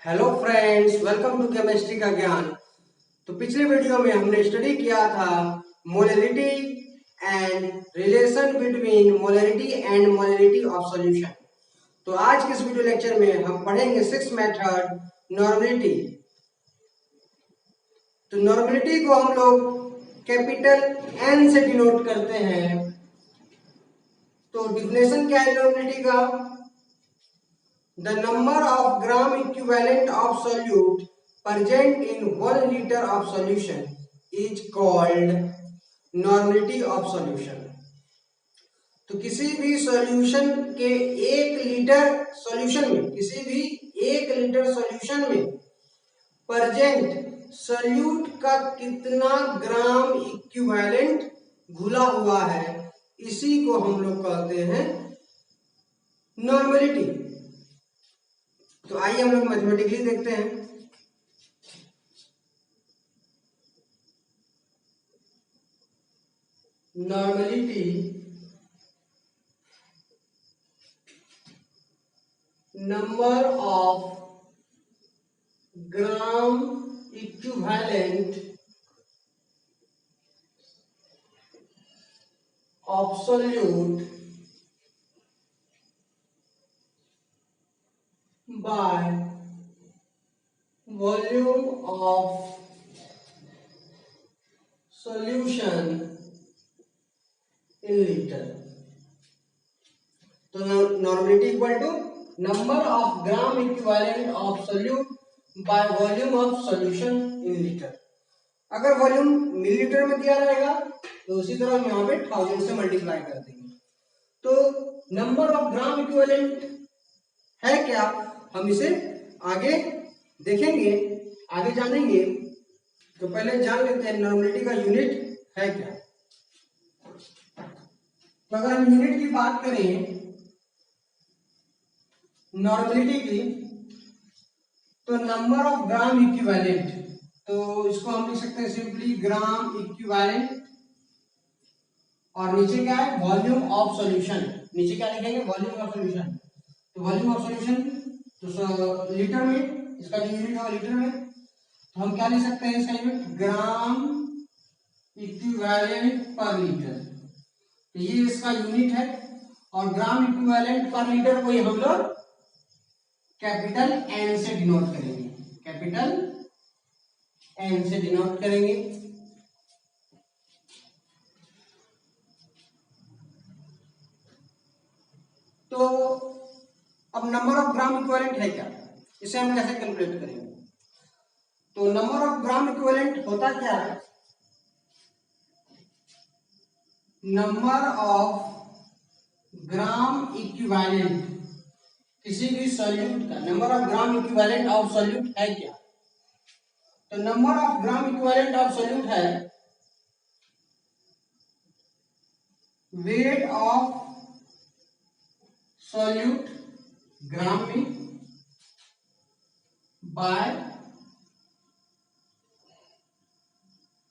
Hello friends, welcome to chemistry का ज्ञान। तो पिछले वीडियो में हमने स्टडी किया था molarity and relation between molarity and molarity of solution. तो आज के इस वीडियो लेक्चर में हम पढ़ेंगे सिक्स मेथड नॉर्मलिटी। तो नॉर्मलिटी को हम लोग कैपिटल एन से डिनोट करते हैं। तो डिफिनेशन क्या है नॉर्मलिटी का? The number of gram equivalent of solute present in 1 liter of solution is called normality of solution। तो किसी भी सॉल्यूशन के 1 लीटर सॉल्यूशन में, किसी भी 1 लीटर सॉल्यूशन में प्रेजेंट सॉल्यूट का कितना ग्राम इक्विवेलेंट घुला हुआ है, इसी को हम लोग कहते हैं नॉर्मलिटी। तो आइए हम लोग मैथमेटिकली देखते हैं। Normality number of gram equivalent of solute by volume of solution in liter। तो normality equal to number of gram equivalent of solute by volume of solution in litre. अगर वॉल्यूम मिलीलीटर में दिया रहेगा तो उसी तरह हम यहाँ पे 1000 से मल्टीप्लाई कर देंगे। तो नंबर ऑफ ग्राम इक्विवेलेंट है क्या, हम इसे आगे देखेंगे, आगे जानेंगे। तो पहले जान लेते हैं नॉर्मलिटी का यूनिट है क्या। तो अगर हम यूनिट की बात करें नॉर्मलिटी की, तो नंबर ऑफ ग्राम इक्विवेलेंट, तो इसको हम लिख सकते हैं सिंपली ग्राम इक्विवेलेंट, और नीचे क्या है वॉल्यूम ऑफ सॉल्यूशन। नीचे क्या लिखेंगे वॉल्यूम ऑफ सॉल्यूशन। तो वॉल्यूम ऑफ सॉल्यूशन तो लीटर में, इसका जो यूनिट है लीटर में, तो हम क्या लिख सकते हैं इसका यूनिट ग्राम इक्विवेलेंट पर लीटर। तो ये इसका यूनिट है, और ग्राम इक्विवेलेंट पर लीटर को हम लोग कैपिटल एन से डिनोट करेंगे, कैपिटल एन से डिनोट करेंगे। तो अब नंबर ऑफ ग्राम इक्विवेलेंट है क्या, इसे हम कैसे कैलकुलेट करेंगे? तो नंबर ऑफ ग्राम इक्विवेलेंट होता क्या है? नंबर ऑफ ग्राम इक्विवेलेंट किसी भी सॉल्यूट का, number of gram equivalent of solute है क्या? तो number of gram equivalent of solute है वेट ऑफ सॉल्यूट ग्राम में by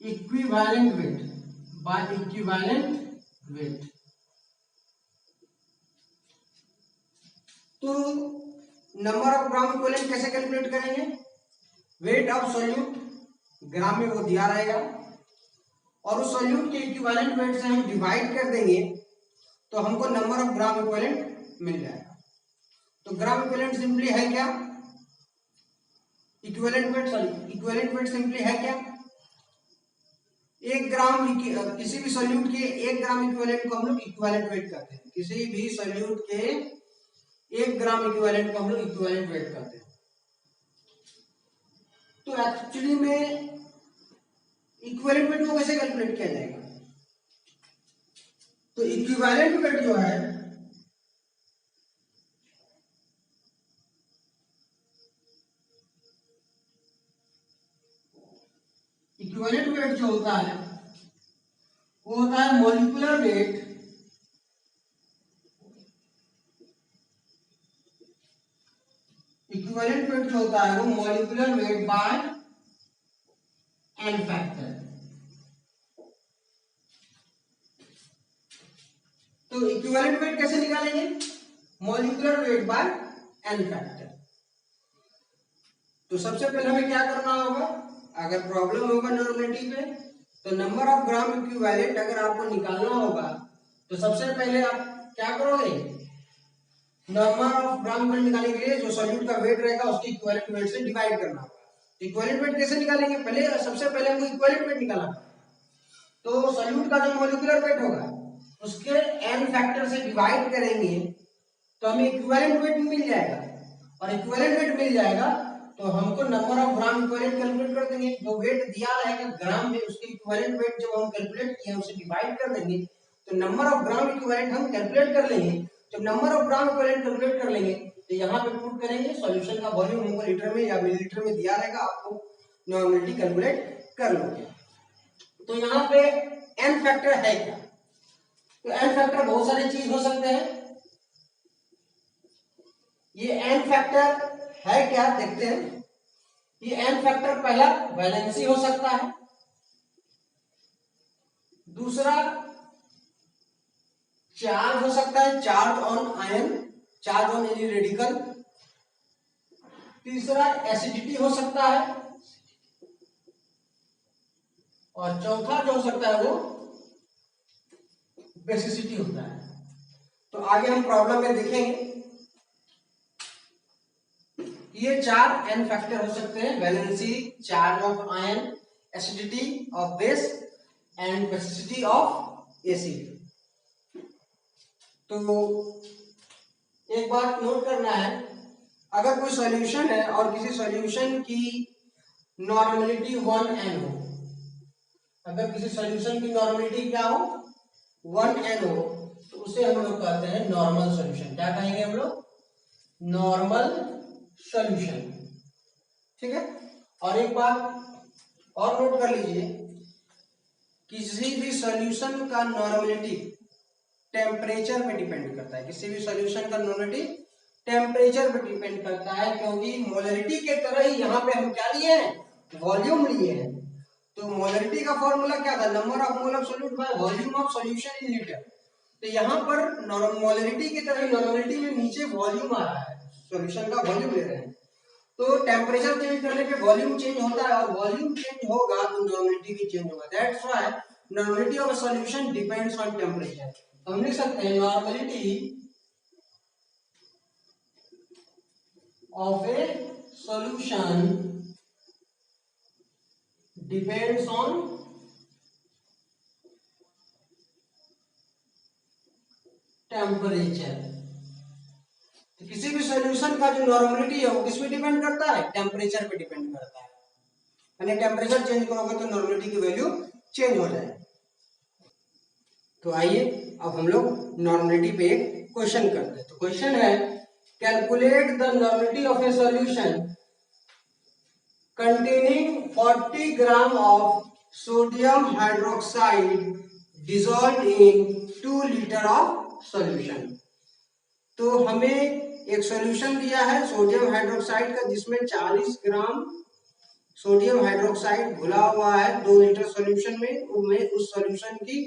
equivalent weight, by equivalent weight. तो नंबर ऑफ ग्राम इक्विवेलेंट कैसे कैलकुलेट करेंगे? वेट ऑफ सॉल्यूट ग्राम में वो दिया रहेगा, और उस सॉल्यूट के इक्विवेलेंट वेट से हम डिवाइड कर देंगे तो हमको नंबर ऑफ ग्राम इक्विवेलेंट मिल जाएगा। तो ग्राम इक्विवेलेंट सिंपली है क्या? Equivalent weight, sorry equivalent weight simply है क्या? 1 ग्राम किसी भी सॉल्यूट के 1 ग्राम इक्विवेलेंट को हम लोग इक्विवेलेंट वेट कहते हैं। किसी भी सॉल्यूट के 1 ग्राम इक्विवेलेंट को हम लोग इक्विवेलेंट वेट कहते हैं। तो एक्चुअली में इक्विवेलेंट वेट को कैसे कैलकुलेट किया जाएगा? तो इक्विवेलेंट वेट जो है इक्विवेलेंट वेट जो होता है वो होता है मॉलिक्यूलर वेट इक्विवेलेंट वेट जो होता है वो molecular weight by n factor. तो इक्विवेलेंट वेट कैसे निकालेंगे? Molecular weight by n factor. तो सबसे पहले हमें क्या करना होगा, अगर प्रॉब्लम होगा नॉर्मलिटी पे तो नंबर ऑफ ग्राम इक्विवेलेंट अगर आपको निकालना होगा तो सबसे पहले आप क्या करोगे, नंबर ऑफ ग्राम इक्विवेलेंट निकालने के लिए जो सॉल्यूट का वेट रहेगा उसके इक्विवेलेंट वेट से डिवाइड करना होगा। इक्विवेलेंट वेट कैसे निकालेंगे, पहले सबसे पहले हमको इक्विवेलेंट वेट निकालना, तो सॉल्यूट का जो मॉलिक्यूलर वेट होगा उसके n फैक्टर से डिवाइड करेंगे तो हमें इक्विवेलेंट वेट मिल जाएगा, और इक्विवेलेंट वेट मिल जाएगा तो हमको number of gram equivalent calculate कर देंगे। जो वेट दिया रहेगा ग्राम में उसके इक्विवेलेंट वेट जब हम कैलकुलेट किए उसे डिवाइड कर देंगे तो नंबर ऑफ ग्राम इक्विवेलेंट हम कैलकुलेट कर लेंगे। जब number of gram equivalent calculate कर लेंगे तो यहाँ पे पुट करेंगे, सॉल्यूशन का वॉल्यूम हमको लीटर में या मिलीलीटर में दिया रहेगा, आपको नॉर्मलिटी कैलकुलेट कर लोगे। तो यहाँ पे n फैक्टर है क्या, तो n फैक्टर बहुत सारी चीज हो सकते हैं। ये n फैक्टर है क्या देखते हैं। ये n फैक्टर पहला वैलेंसी हो सकता है, दूसरा चार्ज हो सकता है, charge on ion, charge on any radical, तीसरा एसिडिटी हो सकता है, और चौथा जो हो सकता है वो बेसिसिटी होता है। तो आगे हम प्रॉब्लम में देखेंगे ये चार एन फैक्टर हो सकते हैं, valency, charge of ion, acidity of base and basicity of acid. तो एक बात नोट करना है, अगर कोई सॉल्यूशन है और किसी सॉल्यूशन की नॉर्मलिटी 1n हो, अगर किसी सॉल्यूशन की नॉर्मलिटी क्या हो 1n हो तो उसे हम लोग कहते हैं नॉर्मल सॉल्यूशन। क्या कहेंगे हम लोग, नॉर्मल सॉल्यूशन, ठीक है। और एक बात और नोट कर लीजिए, किसी भी सॉल्यूशन का नॉर्मलिटी टेम्परेचर पे डिपेंड करता है, किसी भी सॉल्यूशन का नॉर्मलिटी टेम्परेचर पे डिपेंड करता है, क्योंकि मोलरिटी के तरह ही यहाँ पे हम क्या लिए हैं, वॉल्यूम लिए हैं। तो मोलरिटी का फॉर्मूला क्या था, number of mole of solute bye volume of solution in litre. तो यहाँ पर मोलरिटी की तरह नॉर्मलिटी में नीचे वॉल्यूम आ रहा है, सॉल्यूशन का वॉल्यूम ले रहे हैं। तो टेम्परेचर चेंज करने पे वॉल्यूम चेंज होता है, और वॉल्यूम चेंज होगा तो नॉर्मलिटी भी चेंज होगा। That's why normality of a solution depends on temperature. तो हम लिख सकते हैं normality of A solution depends on temperature. तो किसी भी सॉल्यूशन का जो नॉर्मलिटी है वो किस पे डिपेंड करता है, टेम्परेचर पे डिपेंड करता है। यानी टेम्परेचर चेंज करोगे तो नॉर्मलिटी की वैल्यू चेंज हो जाए। तो आइए अब हम लोग नॉर्मलिटी पे एक क्वेश्चन करते हैं। तो क्वेश्चन है, calculate the normality of A solution containing 40 gram of sodium hydroxide dissolved in 2 liter of solution। तो हमें एक सॉल्यूशन दिया है सोडियम हाइड्रोक्साइड का, जिसमें 40 ग्राम सोडियम हाइड्रोक्साइड घुला हुआ है 2 लीटर सॉल्यूशन में। उस सॉल्यूशन की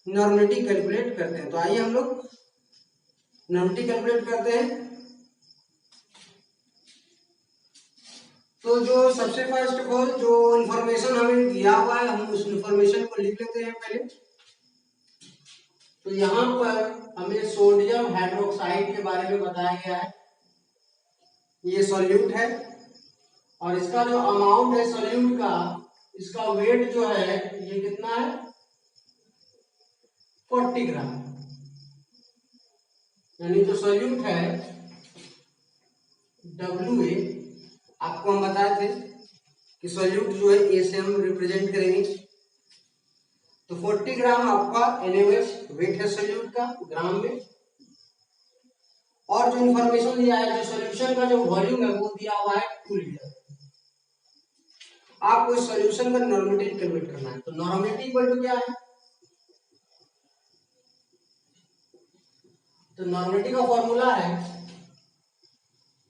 नॉर्मलिटी कैलकुलेट करते हैं। तो आइए हम लोग नॉर्मलिटी कैलकुलेट करते हैं। तो जो सबसे फर्स्ट ऑफ ऑल जो इंफॉर्मेशन हमें दिया हुआ है हम उस इंफॉर्मेशन को लिख लेते हैं पहले। तो यहाँ पर हमें सोडियम हाइड्रोक्साइड के बारे में बताया गया है, ये सॉल्यूट है, और इसका जो अमाउंट है सॉल्यूट का, इसका वेट जो है ये कितना है 40 ग्राम। यानी जो सॉल्यूट है WA, आपको हम बताए थे कि सॉल्यूट जो है ए से हम रिप्रेजेंट करेंगे। तो 40 ग्राम आपका NaOH वेट है सॉल्यूट का ग्राम में, और जो इंफॉर्मेशन दिया है, जो सॉल्यूशन का जो वॉल्यूम है वो दिया हुआ है 2 लीटर। आपको इस सॉल्यूशन का नॉर्मलिटी कैलकुलेट करना है। तो नॉर्मलिटी इक्वल टू क्या है, तो नॉर्मलिटी का फॉर्मूला है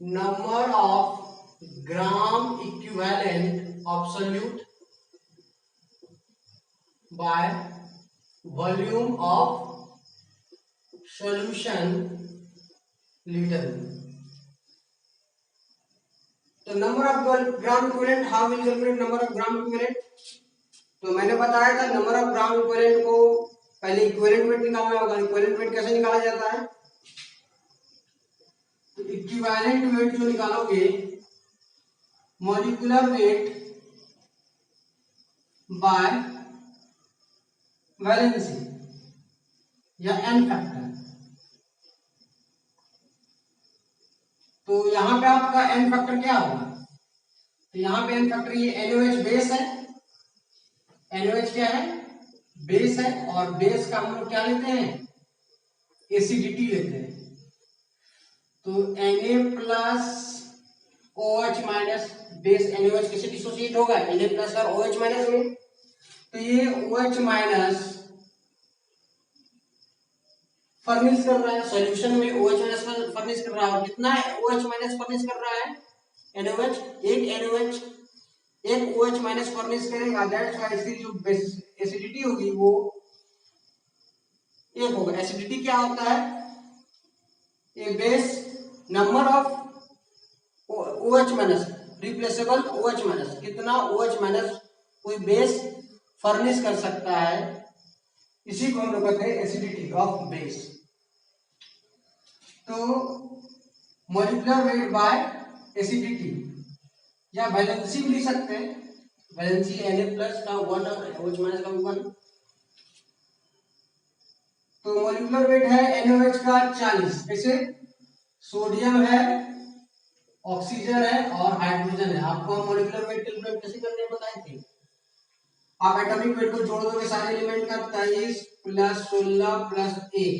number of gram equivalent of solute bye volume of solution litre. तो तो number of gram equivalent, how will calculate number of gram equivalent? तो मैंने बताया था नंबर ऑफ ग्राम इक्विवेलेंट को पहले इक्विवेलेंट वेट निकालना होगा। इक्विवेलेंट वेट कैसे निकाला जाता है? तो इक्विवेलेंट वेट जो निकालोगे, मॉलिक्यूलर वेट बाय वैलेंसी या एन फैक्टर। तो यहां पे आपका एन फैक्टर क्या होगा? तो यहां पे एन फैक्टर ये NaOH बेस है। NaOH क्या है? बेस है। और बेस का हम लोग क्या लेते हैं? एसिडिटी लेते हैं। तो Na plus OH minus base NaOH कैसे डिसोसिएट होगा? Na प्लस और OH माइनस में। तो ये OH माइनस फर्निश कर रहा है सॉल्यूशन में, OH माइनस फर्निश कर रहा है। कितना OH माइनस फर्निश कर रहा है? NaOH, एक OH माइनस फर्निश करेगा। दैट्स व्हाई इसकी जो एसिडिटी होगी वो एक होगा। एसिडिटी क्या होता है? A base number of OH minus, replaceable OH minus, कितना OH माइनस कोई बेस फर्निश कर सकता है, इसी को हम लोग कहते हैं एसिडिटी ऑफ बेस। तो मॉलिक्यूलर वेट बाय एसिडिटी या वैलेंसी भी लिख सकते हैं। वैलेंसी Na प्लस का 1 और OH माइनस का 1। तो मॉलिक्यूलर वेट है NaOH का 40। कैसे? सोडियम है, ऑक्सीजन है और हाइड्रोजन है। आपको हम मॉलिक्यूलर वेट कैलकुलेट कैसे करने हैं बताए थे। आप एटॉमिक वेट को जोड़ दोगे सारे एलिमेंट का, 23 प्लस 16 प्लस 1,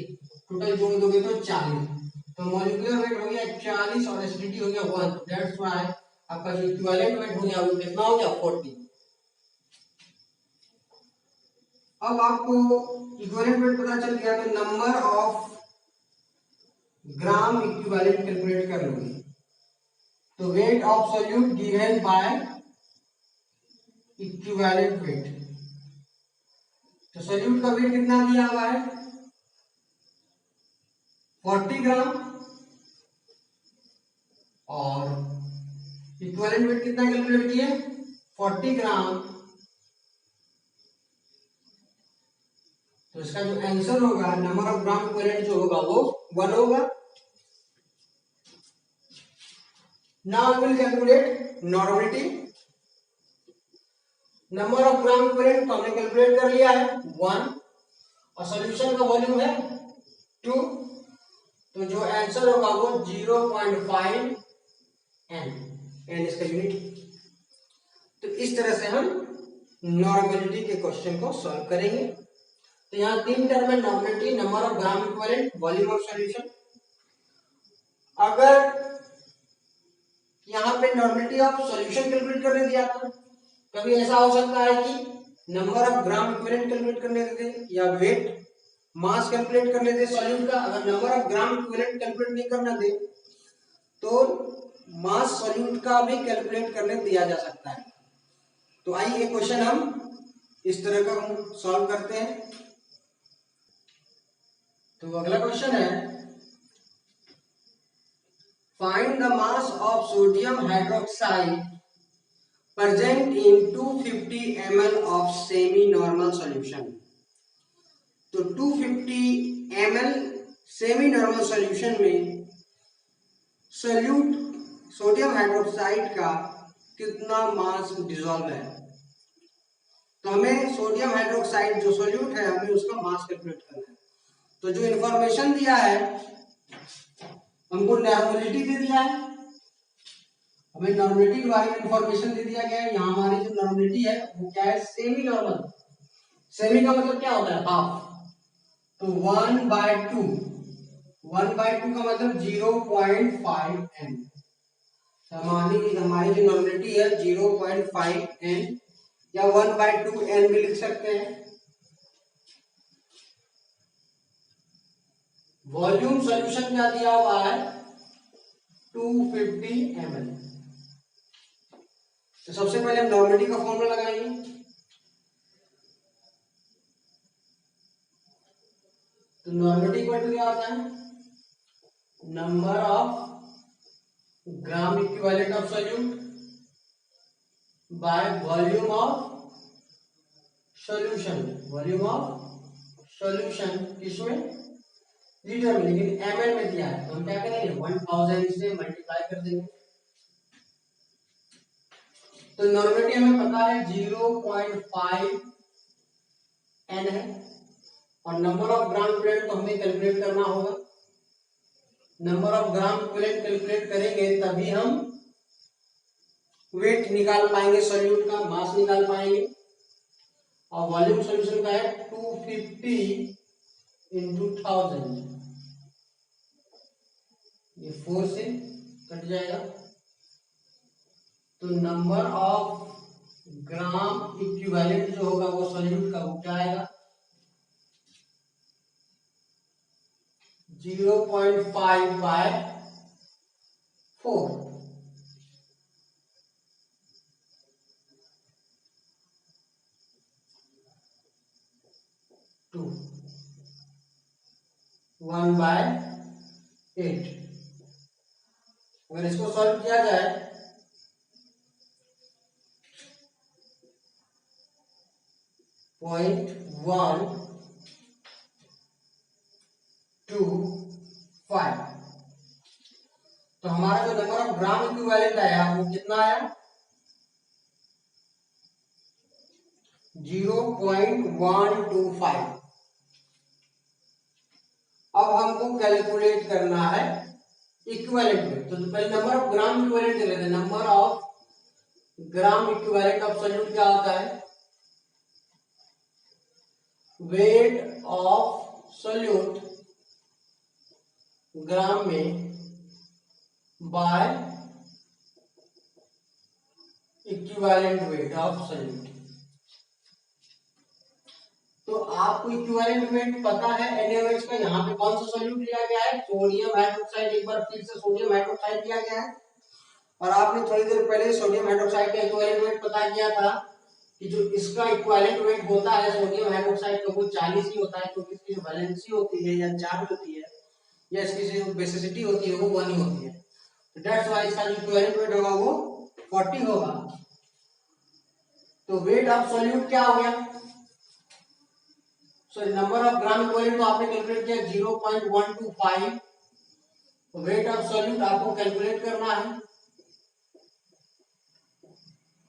टोटल जोड़ दोगे तो 40। तो मॉलिक्यूलर वेट हो गया 40 और एसिडिटी हो गया 1। दैट्स व्हाई आपका जो इक्विवेलेंट वेट हो गया वो कितना हो गया? 40। अब आपको इक्विवेलेंट वेट पता चल गया तो number of gram equivalent calculate कर लोगे। तो weight of solute given by equivalent weight. तो सॉल्यूट का वेट कितना दिया हुआ है? 40 ग्राम और इक्विवेलेंट वेट कितना कैलकुलेट किए? 40 ग्राम। तो इसका जो आंसर होगा नंबर ऑफ ग्राम इक्विवेलेंट जो होगा वो 1 होगा। Now we will calculate normality. Number of gram equivalent तो हमने कैलकुलेट कर लिया है 1 और सॉल्यूशन का वॉल्यूम है 2। तो जो आंसर होगा वो 0.5 n, n इसका यूनिट। तो इस तरह से हम नॉर्मलिटी के क्वेश्चन को सॉल्व करेंगे। तो यहाँ 3 टर्म है, normality, number of gram equivalent, volume of solution. अगर यहाँ पे नॉर्मलिटी ऑफ सॉल्यूशन कैलकुलेट करने दिया था, कभी ऐसा हो सकता है कि number of gram equivalent calculate करने देते या वेट मास कैलकुलेट करने दे सॉल्यूट का। अगर number of gram equivalent calculate नहीं करना दे तो मास सॉल्यूट का भी कैलकुलेट करने दिया जा सकता है। तो आइए ये क्वेश्चन हम इस तरह का हम सॉल्व करते हैं। तो अगला क्वेश्चन है, find the mass of sodium hydroxide present in 250 ml of semi normal solution. तो 250 ml सेमी नॉर्मल सॉल्यूशन में सोल्यूट सोडियम हाइड्रोक्साइड का कितना मास डिसॉल्व है। तो हमें सोडियम हाइड्रोक्साइड जो सोल्यूट है हमें उसका मास कैलकुलेट करना है। तो जो इंफॉर्मेशन दिया है हमको नॉर्मलिटी दे दिया है, हमें नॉर्मलिटी के बारे में इंफॉर्मेशन दे दिया गया है। यहाँ हमारी जो नॉर्मलिटी है वो क्या है? Semi normal. सेमी का मतलब क्या होता है? हाफ। तो 1/2, 1/2 का मतलब 0.5 n। हमारी जो नॉर्मलिटी है 0.5 n या 1/2 n भी लिख सकते हैं। वॉल्यूम सॉल्यूशन क्या दिया हुआ है? 250 ml। तो सबसे पहले हम नॉर्मलिटी का फॉर्मूला लगाएंगे। तो नॉर्मलिटी इक्वल टू क्या होता है? Number of gram equivalent of solute bye volume of solution, volume of solution किसमें, लीटर में, लेकिन ml में दिया है तो हम क्या करेंगे 1000 से मल्टीप्लाई कर देंगे। तो नॉर्मलिटी हमें पता है 0.5 n है और नंबर ऑफ ग्राम इक्विवेलेंट तो हमें कैलकुलेट करना होगा। Number of gram equivalent calculate करेंगे तभी हम वेट निकाल पाएंगे, सॉल्यूट का मास निकाल पाएंगे। और वॉल्यूम सॉल्यूशन का है 250 into 1000, ये 4 से कट जाएगा। तो नंबर ऑफ ग्राम इक्विवेलेंट जो होगा वो सॉल्यूट का वो क्या आएगा 0.5 by 4। To 1 by 8। अगर इसको सॉल्व किया जाए .125 तो हमारा जो नंबर ऑफ ग्राम इक्विवेलेंट आया वो कितना आया 0.125। अब हमको कैलकुलेट करना है इक्विवेलेंट वेट। तो पहले नंबर ऑफ ग्राम इक्विवेलेंट ले लेते हैं। Number of gram equivalent of solute क्या होता है वेट ऑफ सॉल्यूट ग्राम में by equivalent weight of solute. तो आपको इक्विवेलेंट वेट पता है NaOH का। यहाँ पे कौन सा सॉल्यूट लिया गया है सोडियम हाइड्रोक्साइड। एक बार फिर से सोडियम हाइड्रोक्साइड लिया गया है और आपने थोड़ी देर पहले सोडियम हाइड्रोक्साइड का इक्विवेलेंट वेट पता किया था कि जो इसका इक्विवेलेंट वेट होता है सोडियम हाइड्रोक्साइड का वो 40 ही होता है, क्योंकि इसकी जो वैलेंसी होती है या चार्ज होती है या इसकी जो बेसिसिटी होती है वो 1 ही होती है। तो दैट्स व्हाई इसका जो इक्विवेलेंट वेट होगा वो 40 होगा। तो वेट ऑफ सॉल्यूट क्या हो गया sorry number of gram equivalent तो आपने कैलकुलेट किया 0.125। वेट ऑफ सॉल्यूट आपको कैलकुलेट करना है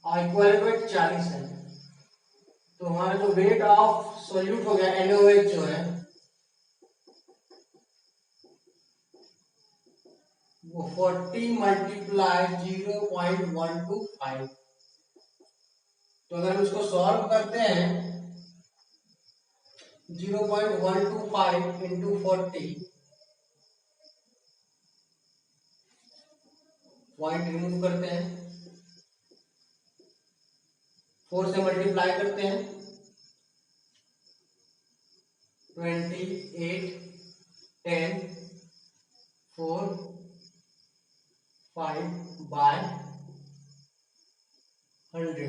और इक्विवेलेंट वेट 40 है। तो हमारा जो वेट ऑफ सॉल्यूट हो गया NaOH जो है वो 40 मल्टीप्लाई 0.125। तो अगर हम इसको सॉल्व करते हैं 0.125 इंटू 40 पॉइंट रिमूव करते हैं 4 से मल्टीप्लाई करते हैं 28 10 4 5 by 100।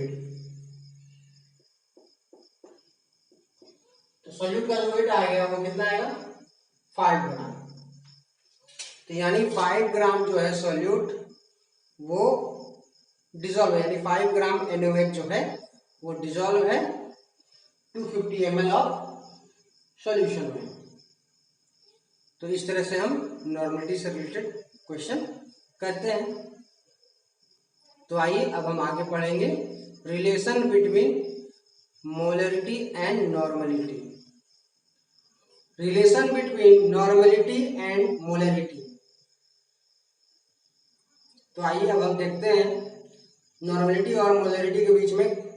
तो सॉल्यूट का जो वेट आएगा वो कितना आएगा 5 ग्राम। तो यानी 5 ग्राम जो है सॉल्यूट वो डिजोल्व है, यानी 5 ग्राम NaOH जो है वो डिजोल्व है 250 ml ऑफ सॉल्यूशन में। तो इस तरह से हम नॉर्मलिटी से रिलेटेड क्वेश्चन करते हैं। तो आइए अब हम आगे पढ़ेंगे relation between molarity and normality. Relation between normality and molarity. तो आइए अब हम देखते हैं नॉर्मलिटी और मोलरिटी के बीच में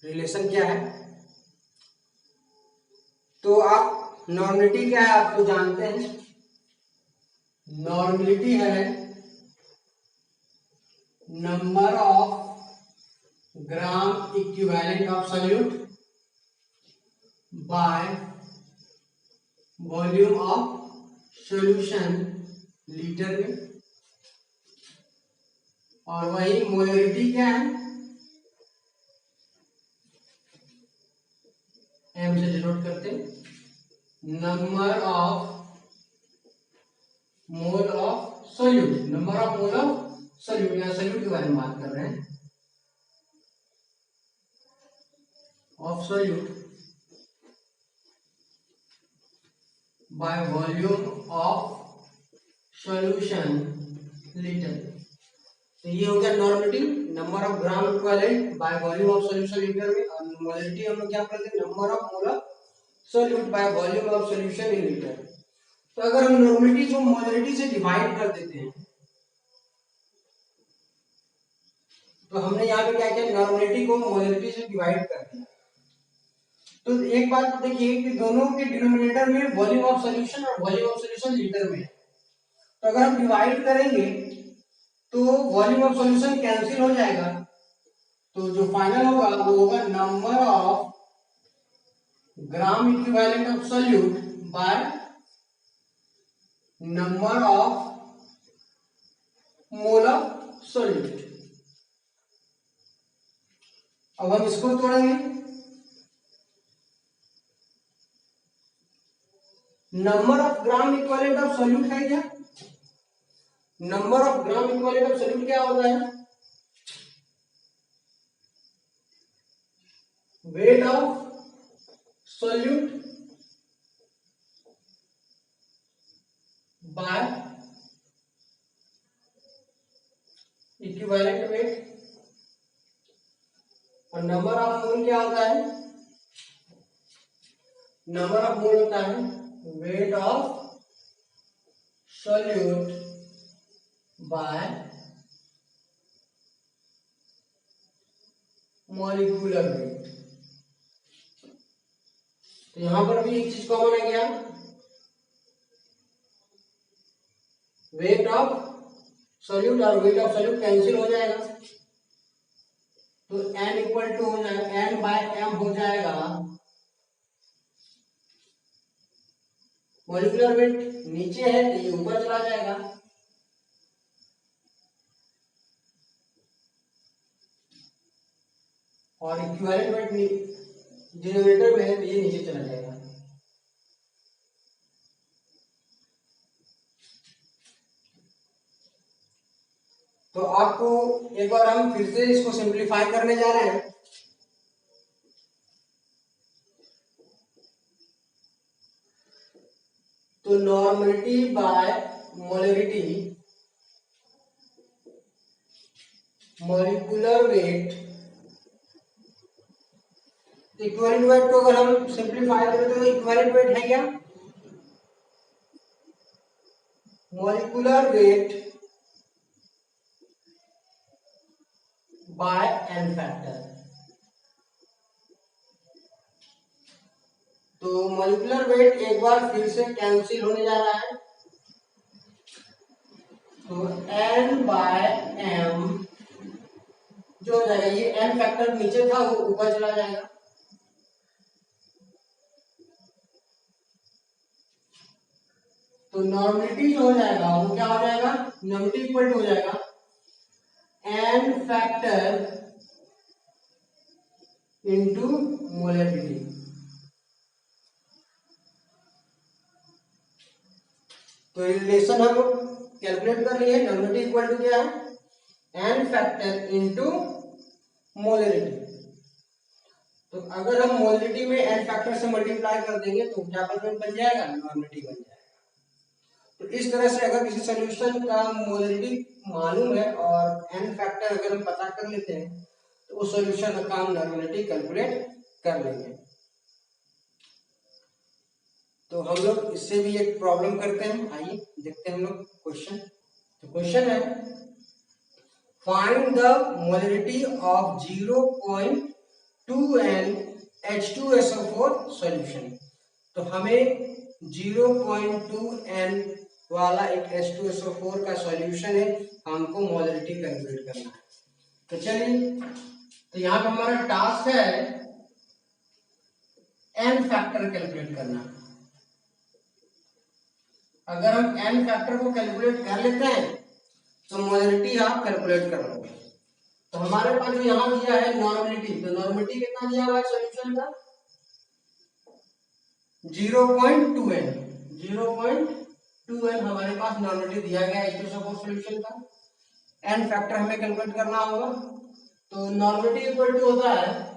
रिलेशन क्या है। तो आप नॉर्मलिटी क्या है आप तो जानते हैं। नॉर्मलिटी है number of gram equivalent of solute bye volume of solution litre में। और वही मोलरिटी क्या है m से डिनोट करते हैं number of mole of solute. Number of mole of solute, या सॉल्यूट के बारे में बात कर रहे हैं। Of solute bye volume of solution litre. तो ये हो गया normative, number of gram equivalent bye volume of solution litre में, और मोलरिटी हम लोग क्या करते हैं, number of mole of solute bye volume of solution in litre. तो अगर हम नॉर्मेलिटी को मोलरिटी से डिवाइड कर देते हैं, तो हमने यहाँ पे क्या किया, नॉर्मेलिटी को मोलरिटी से डिवाइड कर दिया। तो एक बात देखिए कि दोनों के डिनोमिनेटर में वॉल्यूम ऑफ सॉल्यूशन और वॉल्यूम ऑफ सॉल्यूशन लीटर में है। तो अगर हम डिवाइड करेंगे तो वॉल्यूम ऑफ सॉल्यूशन कैंसिल हो जाएगा, तो जो फाइनल होगा वो होगा number of gram equivalent of solute by number of mole of solute. अब हम इसको तोड़ेंगे, number of gram equivalent of solute है क्या, number of gram equivalent of solute क्या होता है, weight of solute by equivalent weight, और नंबर ऑफ मोल क्या होता है, नंबर ऑफ मोल होता है weight of solute bye molecular weight. तो यहां पर भी एक चीज कॉमन है क्या, वेट ऑफ सॉल्यूट और वेट ऑफ सॉल्यूट कैंसिल हो जाएगा, तो n इक्वल टू हो जाएगा n बाय m हो जाएगा मॉलिक्यूलर वेट, नीचे है तो ये ऊपर चला जाएगा, और इक्विवेलेंट वेट डिनोमिनेटर में है तो ये नीचे चला जाएगा। तो आपको एक बार हम फिर से इसको सिंप्लीफाई करने जा रहे हैं। तो normality by molarity, molecular weight, equivalent weight को अगर हम सिंप्लीफाई करें तो इक्विवेलेंट वेट है क्या, molecular weight bye n factor. तो मॉलिक्यूलर वेट एक बार फिर से कैंसिल होने जा रहा है, तो n बाय m जो हो जाएगा, ये n फैक्टर नीचे था वो ऊपर चला जाएगा, तो नॉर्मलिटी जो हो जाएगा वो क्या हो जाएगा, नॉर्मलिटी इक्वल टू हो जाएगा n फैक्टर इंटू मोलरिटी। तो रिलेशन हम कैलकुलेट कर लिए, नॉर्मलिटी इक्वल टू क्या है, n फैक्टर इंटू मोलरिटी। तो अगर हम मोलरिटी में n फैक्टर से मल्टीप्लाई कर देंगे तो क्या बन जाएगा, नॉर्मलिटी बन जाएगा। तो इस तरह से अगर किसी सॉल्यूशन का मोलरिटी मालूम है और n फैक्टर अगर हम पता कर लेते हैं तो उस सॉल्यूशन का हम नॉर्मलिटी कैलकुलेट कर लेंगे। तो हम लोग इससे भी एक प्रॉब्लम करते हैं, आइए देखते हैं हम लोग क्वेश्चन। तो क्वेश्चन है find the molarity of 0.2n H2SO4 solution. तो हमें 0.2n वाला एक H2SO4 का सॉल्यूशन है, हमको मोलरिटी कैलकुलेट करना है। तो चलिए, तो यहाँ पे हमारा टास्क है n फैक्टर कैलकुलेट करना। अगर हम n फैक्टर को कैलकुलेट कर लेते हैं तो मोलरिटी आप कैलकुलेट कर लोगे। तो हमारे पास जो यहाँ दिया है नॉर्मलिटी, तो नॉर्मलिटी कितना दिया हुआ है सॉल्यूशन का, 0.2n। 0.2n हमारे पास नॉर्मलिटी दिया गया है H2SO4 सॉल्यूशन का। n फैक्टर हमें कैलकुलेट करना होगा, तो नॉर्मलिटी इक्वल टू होता है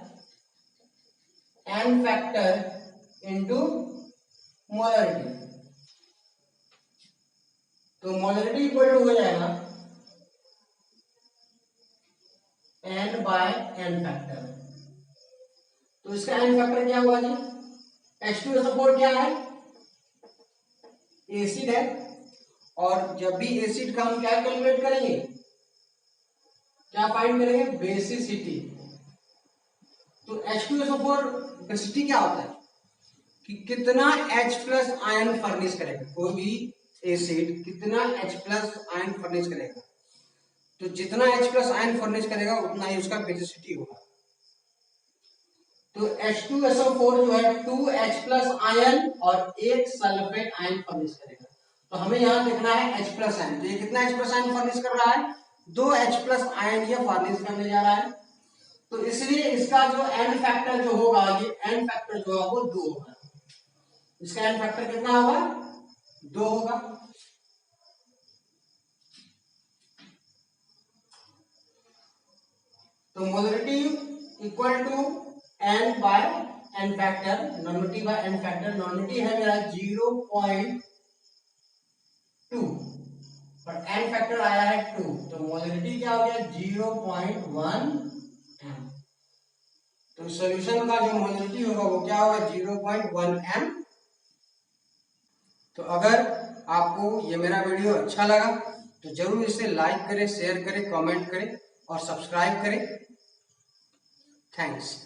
n फैक्टर इंटू मोलरिटी। तो मोलरिटी इक्वल टू हो जाएगा n बाय n फैक्टर। तो इसका n फैक्टर क्या हुआ जी? H2SO4 क्या है? एसिड है, और जब भी एसिड का हम क्या कैलकुलेट करेंगे, क्या फाइंड करेंगे? बेसिसिटी। तो H2SO4 बेसिसिटी क्या होता है कि कितना H प्लस आयन फर्निश करेगा, कोई भी एसिड कितना H प्लस आयन फर्निश करेगा। तो जितना H प्लस आयन फर्निश करेगा उतना ही उसका बेसिसिटी होगा। तो H2SO4 जो है 2H प्लस आयन और एक सल्फेट आयन फर्निश करेगा। तो हमें यहां देखना है H प्लस आयन। तो ये कितना H प्लस आयन फर्निश कर रहा है? 2 H प्लस आयन ये फर्निश करने जा रहा है। तो इसलिए इसका जो n फैक्टर जो होगा, ये n फैक्टर जो होगा वो 2 होगा। इसका n फैक्टर कितना होगा? 2 होगा। तो molarity equal to n by n factor, normality by n factor. Normality है मेरा 0.2 और n फैक्टर आया है 2, तो मोलरिटी क्या हो गया? 0.1 m। तो सॉल्यूशन का जो मोलरिटी होगा वो क्या होगा? 0.1 m। तो अगर आपको ये मेरा वीडियो अच्छा लगा तो जरूर इसे लाइक करें, शेयर करें, कमेंट करें और सब्सक्राइब करें। थैंक्स।